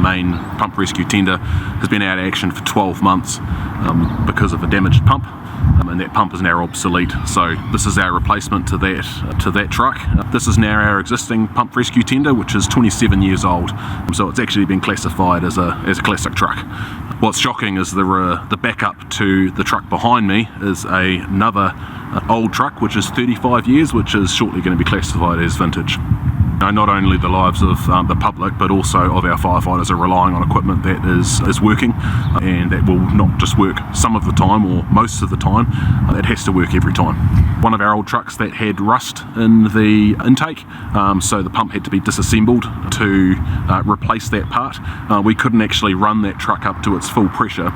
main pump rescue tender, has been out of action for 12 months because of a damaged pump. And that pump is now obsolete, so this is our replacement to that truck. This is now our existing pump rescue tender, which is 27 years old, so it's actually been classified as a classic truck. What's shocking is the backup to the truck behind me is another old truck, which is 35 years, which is shortly going to be classified as vintage. Not only the lives of the public, but also of our firefighters are relying on equipment that is working, and that will not just work some of the time or most of the time, it has to work every time. One of our old trucks that had rust in the intake, so the pump had to be disassembled to replace that part. We couldn't actually run that truck up to its full pressure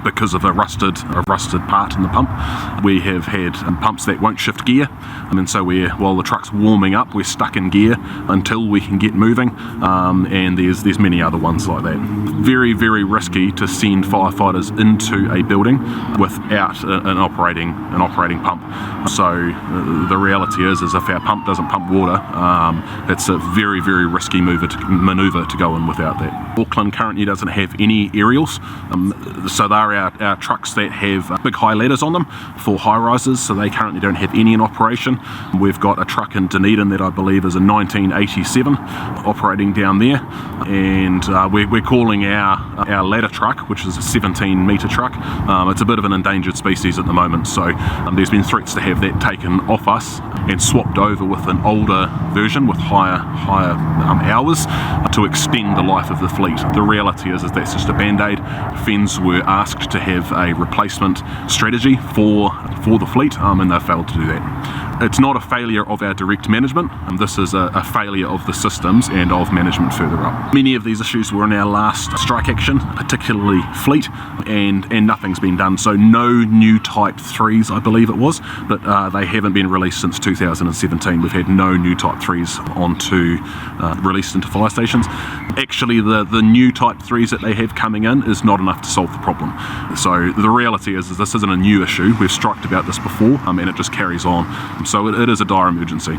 because of a rusted part in the pump. We have had pumps that won't shift gear, and so while the truck's warming up, we're stuck in gear until we can get moving, and there's many other ones like that. Very, very risky to send firefighters into a building without an operating pump. So the reality is if our pump doesn't pump water, it's a very, very risky manoeuvre to go in without that. Auckland currently doesn't have any aerials. So they're our trucks that have big high ladders on them for high rises, so they currently don't have any in operation. We've got a truck in Dunedin that I believe is a 1987 operating down there, and we're calling our ladder truck, which is a 17-metre truck. It's a bit of an endangered species at the moment, so there's been threats to have that taken off us and swapped over with an older version with higher hours to extend the life of the fleet. The reality is that's just a band-aid. FENZ were asked to have a replacement strategy for the fleet, and they failed to do that. It's not a failure of our direct management, this is a failure of the systems and of management further up. Many of these issues were in our last strike action, particularly fleet, and nothing's been done. So no new Type 3s, I believe it was, but they haven't been released since 2017. We've had no new Type 3s released into fire stations. Actually, the new Type 3s that they have coming in is not enough to solve the problem. So the reality is this isn't a new issue. We've striked about this before, and it just carries on. So it is a dire emergency.